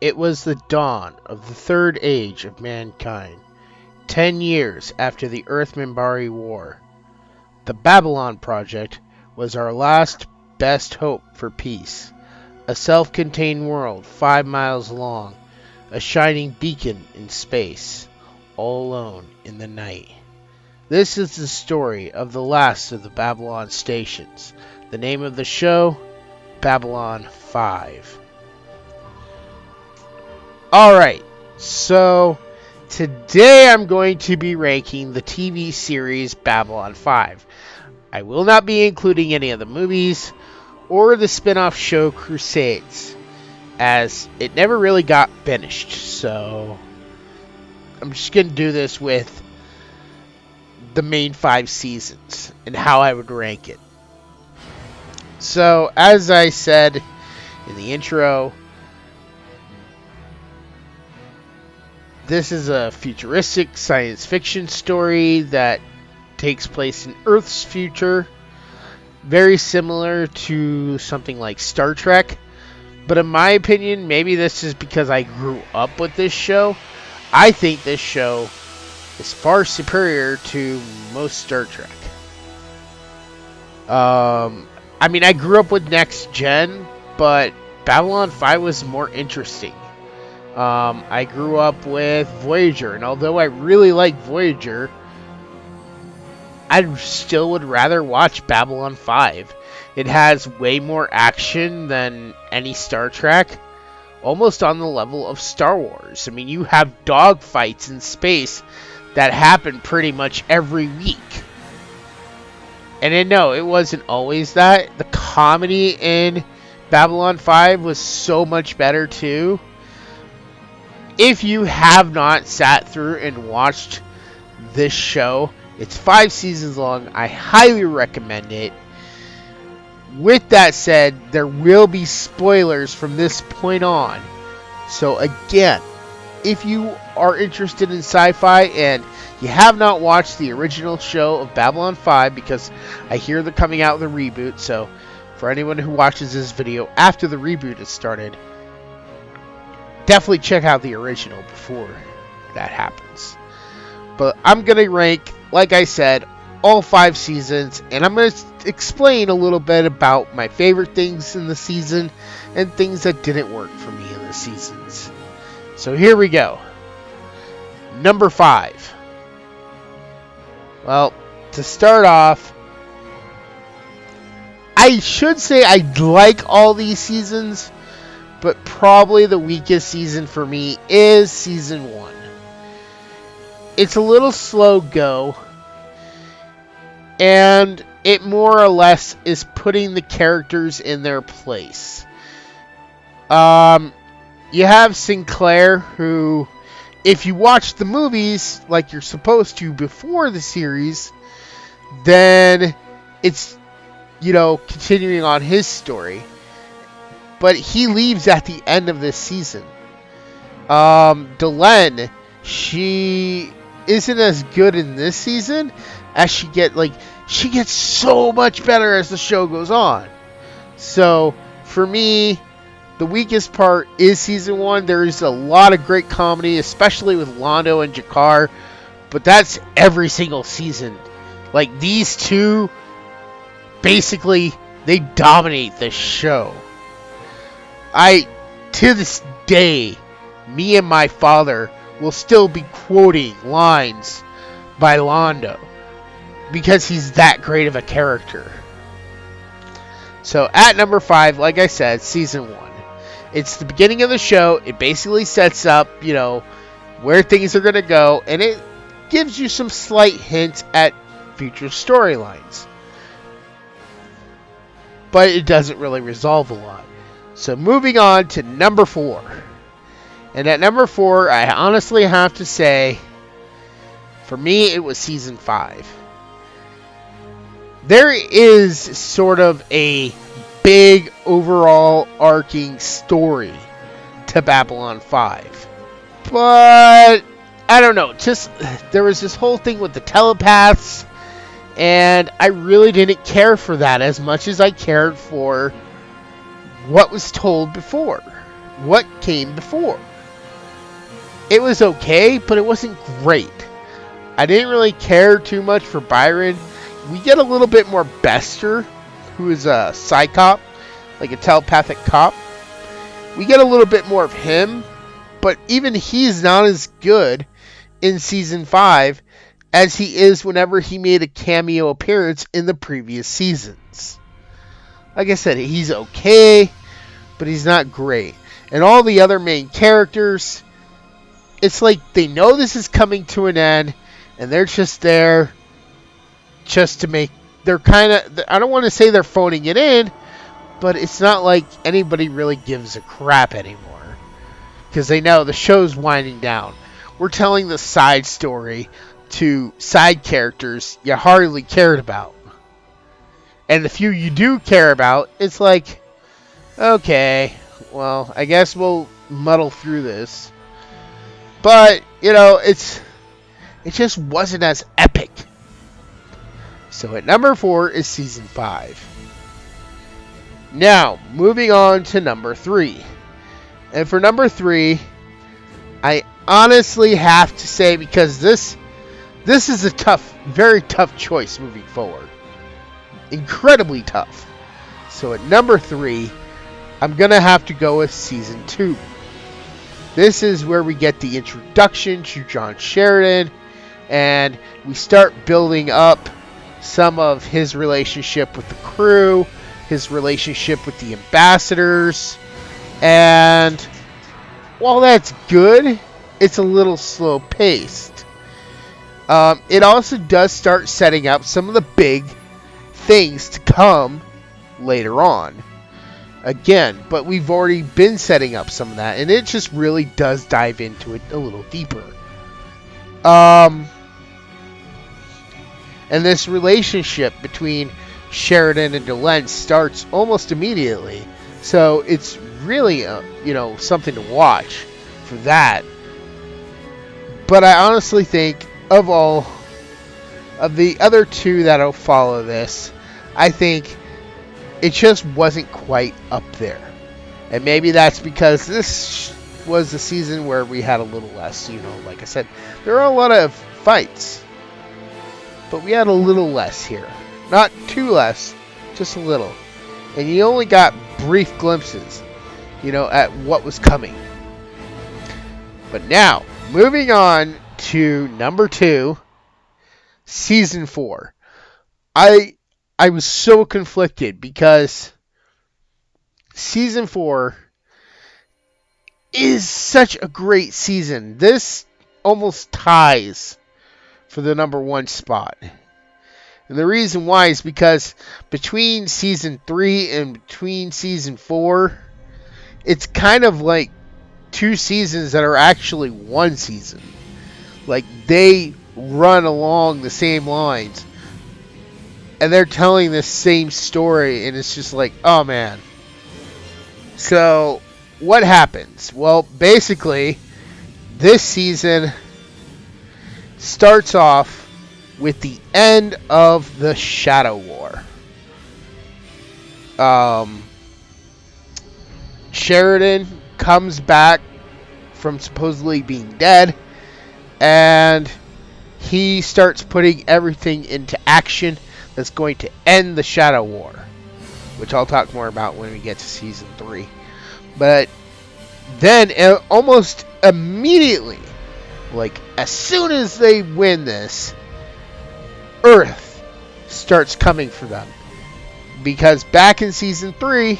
It was the dawn of the third age of mankind, 10 years after the Earth-Minbari War. The Babylon Project was our last best hope for peace. A self-contained world 5 miles long, a shining beacon in space, all alone in the night. This is the story of the last of the Babylon stations. The name of the show, Babylon 5. Alright, so today I'm going to be ranking the TV series Babylon 5. I will not be including any of the movies or the spin-off show Crusades, as it never really got finished, so I'm just going to do this with the main 5 seasons and how I would rank it. So, as I said in the intro, this is a futuristic science fiction story that takes place in Earth's future, very similar to something like Star Trek. But in my opinion, maybe this is because I grew up with this show. I think this show is far superior to most Star Trek. I grew up with Next Gen, but Babylon 5 was more interesting. I grew up with Voyager, and although I really like Voyager, I still would rather watch Babylon 5. It has way more action than any Star Trek, almost on the level of Star Wars. I mean, you have dogfights in space that happen pretty much every week. And no, it wasn't always that. The comedy in Babylon 5 was so much better too. If you have not sat through and watched this show, it's 5 seasons long. I highly recommend it. With that said, there will be spoilers from this point on. So again, if you are interested in sci-fi and you have not watched the original show of Babylon 5, because I hear they're coming out with a reboot, so for anyone who watches this video after the reboot has started, definitely check out the original before that happens. But I'm going to rank, like I said, all 5 seasons, and I'm going to explain a little bit about my favorite things in the season and things that didn't work for me in the seasons. So here we go. Number 5. Well, to start off, I should say I like all these seasons, but probably the weakest season for me is season 1. It's a little slow go, and it more or less is putting the characters in their place. You have Sinclair, who, if you watch the movies like you're supposed to before the series, then it's, continuing on his story. But he leaves at the end of this season. Delenn, she isn't as good in this season as she gets so much better as the show goes on. So for me, the weakest part is season 1. There is a lot of great comedy, especially with Londo and Jakar, but that's every single season. Like, these two, basically, they dominate the show. To this day, me and my father will still be quoting lines by Londo because he's that great of a character. So at number 5, like I said, season 1. It's the beginning of the show. It basically sets up, where things are going to go, and it gives you some slight hints at future storylines. But it doesn't really resolve a lot. So moving on to number 4. And at number 4, I honestly have to say, for me, it was season 5. There is sort of a big overall arcing story to Babylon 5. But I don't know, there was this whole thing with the telepaths, and I really didn't care for that as much as I cared for what was told before. what came before. It was okay, but it wasn't great. I didn't really care too much for Byron. We get a little bit more Bester, who is a psychop, like a telepathic cop. We get a little bit more of him, but even he's not as good in Season 5 as he is whenever he made a cameo appearance in the previous seasons. Like I said, he's okay, but he's not great. And all the other main characters, it's like they know this is coming to an end, and they're just there just to make... They're kind of... I don't want to say they're phoning it in, but it's not like anybody really gives a crap anymore. Because they know the show's winding down. We're telling the side story to side characters you hardly cared about. And the few you do care about, it's like, okay, well, I guess we'll muddle through this. But, you know, it just wasn't as epic. So at number 4 is Season 5. Now, moving on to number 3. And for number 3, I honestly have to say, because this is a tough, very tough choice moving forward. Incredibly tough. So at number 3, I'm going to have to go with Season 2. This is where we get the introduction to John Sheridan, and we start building up some of his relationship with the crew, his relationship with the ambassadors, and while that's good, it's a little slow paced. It also does start setting up some of the big things to come later on. Again, but we've already been setting up some of that, and it just really does dive into it a little deeper. And this relationship between Sheridan and Delenn starts almost immediately, so it's really something to watch for that. But I honestly think of all of the other two that'll follow this, I think it just wasn't quite up there. And maybe that's because this was a season where we had a little less, like I said, there are a lot of fights, but we had a little less here. Not too less, just a little. And you only got brief glimpses, at what was coming. But now, moving on to number 2, Season 4. I was so conflicted because Season 4 is such a great season. This almost ties for the number 1 spot. And the reason why is because between Season 3 and between Season 4, it's kind of like 2 seasons that are actually 1 season. Like, they run along the same lines. And they're telling this same story, and it's just like, oh man. So, what happens? Well, basically, this season starts off with the end of the Shadow War. Sheridan comes back from supposedly being dead, and he starts putting everything into action that's going to end the Shadow War, which I'll talk more about when we get to Season 3. But then, almost immediately, like as soon as they win this, Earth starts coming for them. Because back in Season 3,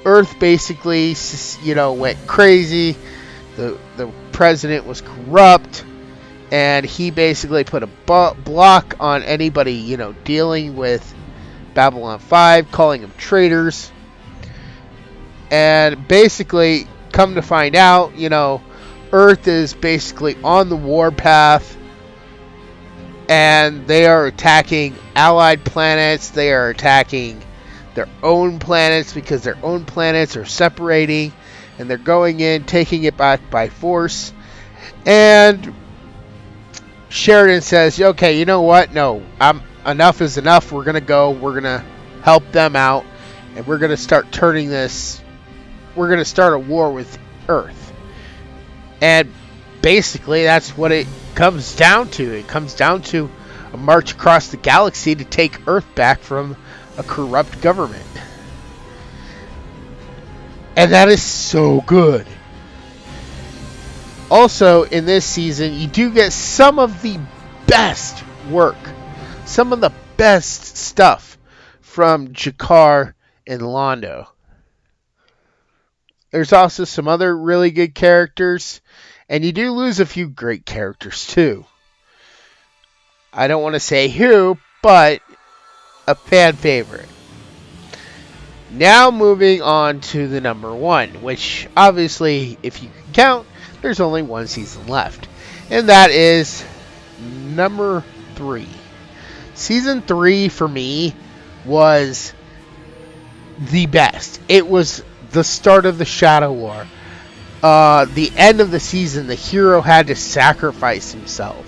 Earth basically, went crazy. The president was corrupt. And he basically put a block on anybody, dealing with Babylon 5, calling them traitors. And basically, come to find out, Earth is basically on the warpath. And they are attacking allied planets. They are attacking their own planets because their own planets are separating. And they're going in, taking it back by force. And Sheridan says, okay, you know what? No, enough is enough. We're going to go. We're going to help them out. And we're going to start turning this we're going to start a war with Earth. And basically, that's what it comes down to. It comes down to a march across the galaxy to take Earth back from a corrupt government. And that is so good. Also, in this season, you do get some of the best work, some of the best stuff from Jakar and Londo. There's also some other really good characters, and you do lose a few great characters too. I don't want to say who, but a fan favorite. Now moving on to the number one, which obviously, if you can count, there's only one season left. And that is number 3. Season 3 for me was the best. It was the start of the Shadow War. The end of the season, the hero had to sacrifice himself.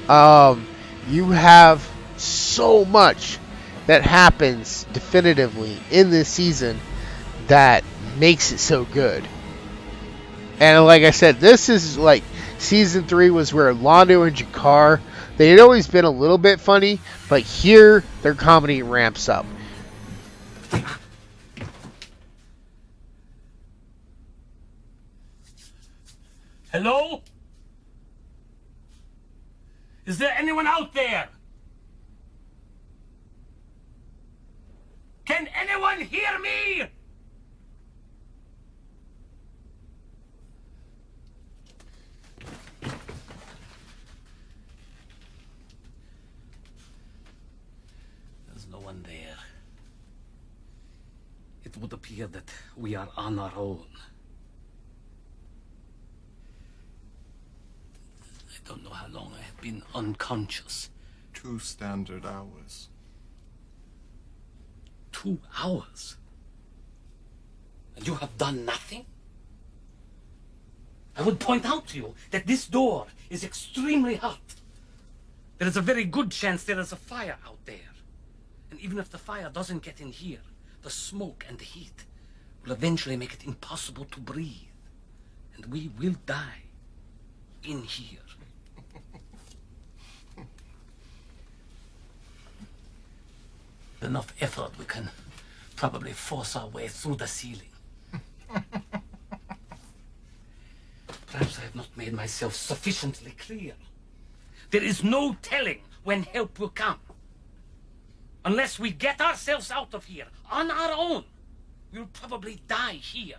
You have so much that happens definitively in this season that makes it so good. And like I said, this is like season 3 was where Londo and Jakar, they had always been a little bit funny, but here their comedy ramps up. Hello? Is there anyone out there? Can anyone hear me? There's no one there. It would appear that we are on our own. I don't know how long I have been unconscious. 2 standard hours. 2 hours? And you have done nothing? I would point out to you that this door is extremely hot. There is a very good chance there is a fire out there. And even if the fire doesn't get in here, the smoke and the heat will eventually make it impossible to breathe. And we will die in here. With enough effort, we can probably force our way through the ceiling. Perhaps I have not made myself sufficiently clear. There is no telling when help will come. Unless we get ourselves out of here on our own, we'll probably die here.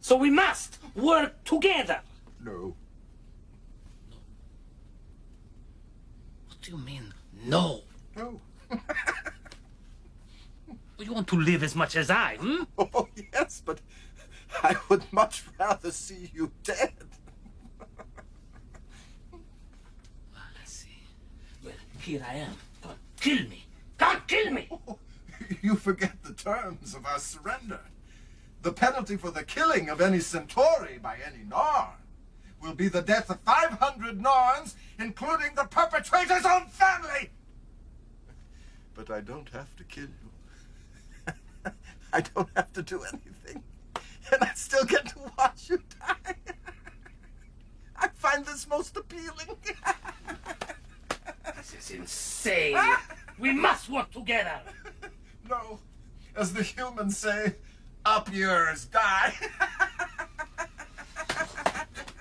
So we must work together. No. No. What do you mean, no? No. Well, you want to live as much as I, hmm? Oh, yes, but I would much rather see you dead. I see. Well, here I am. Come on, kill me. Come on, kill me. Oh, you forget the terms of our surrender. The penalty for the killing of any Centauri by any Narn will be the death of 500 Narns, including the perpetrator's own family. But I don't have to kill you. I don't have to do anything. And I still get to watch you die. I find this most appealing. This is insane. We must work together. No. As the humans say, up yours, die.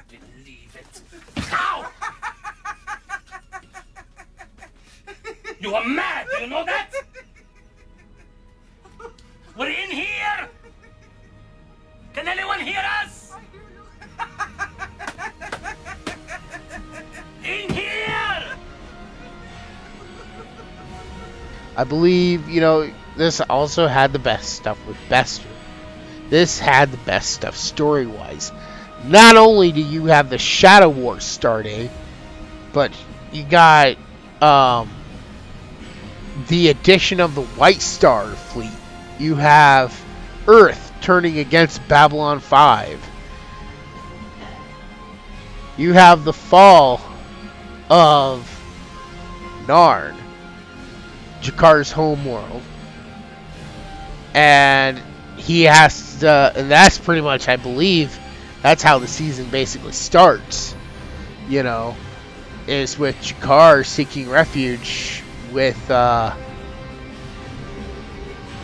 Believe it. Ow! You are mad, do you know that? We're in here! Can anyone hear us? In here! I believe, this also had the best stuff with Bester. This had the best stuff story-wise. Not only do you have the Shadow War starting, but you got the addition of the White Star fleet. You have Earth turning against Babylon 5. You have the fall of Narn, Jakar's homeworld. And he has to, and that's pretty much, I believe, that's how the season basically starts. You know, is with Jakar seeking refuge with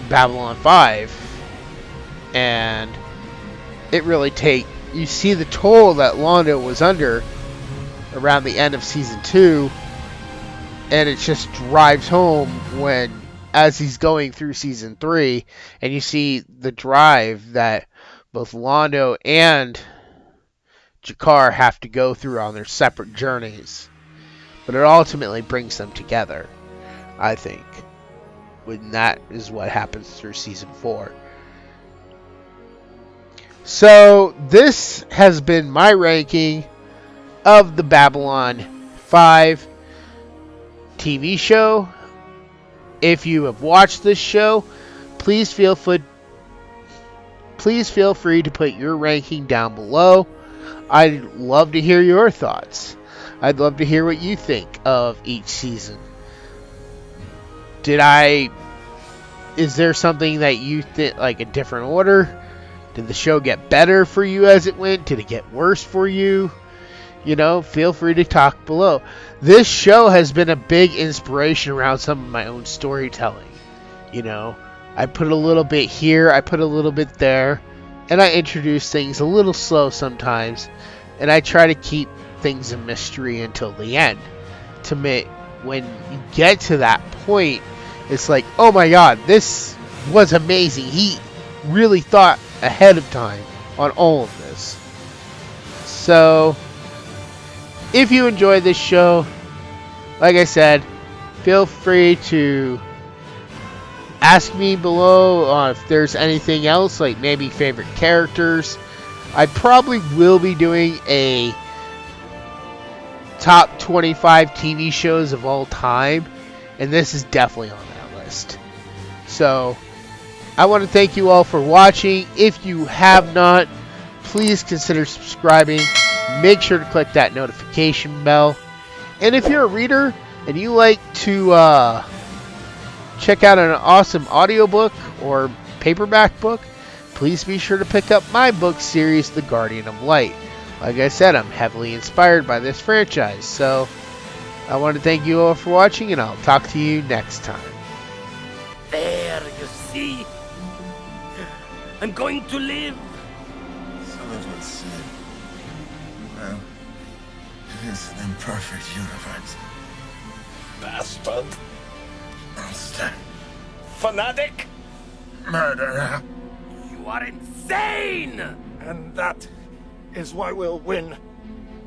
Babylon 5, and it really you see the toll that Londo was under around the end of season 2, and it just drives home as he's going through season 3, and you see the drive that both Londo and Jakar have to go through on their separate journeys. But it ultimately brings them together, I think. When that is what happens through season 4. So, this has been my ranking of the Babylon 5 TV show. If you have watched this show, please feel free to put your ranking down below. I'd love to hear your thoughts. I'd love to hear what you think of each season. Is there something that you think, like a different order? Did the show get better for you as it went? Did it get worse for you? You know, feel free to talk below. This show has been a big inspiration around some of my own storytelling. You know, I put a little bit here, I put a little bit there, and I introduce things a little slow sometimes, and I try to keep things a mystery until the end. To me, when you get to that point, it's like, oh my god, this was amazing. He really thought ahead of time on all of this. So, if you enjoy this show, like I said, feel free to ask me below if there's anything else, like maybe favorite characters. I probably will be doing a top 25 TV shows of all time, and this is definitely on that list. So, I want to thank you all for watching. If you have not, please consider subscribing. Make sure to click that notification bell. And if you're a reader and you like to check out an awesome audiobook or paperback book, please be sure to pick up my book series, The Guardian of Light. Like I said, I'm heavily inspired by this franchise. So, I want to thank you all for watching, and I'll talk to you next time. There, you see? I'm going to live. So it would seem. Well, it is an imperfect universe. Bastard. Monster. Fanatic. Murderer. You are insane! And that is why we'll win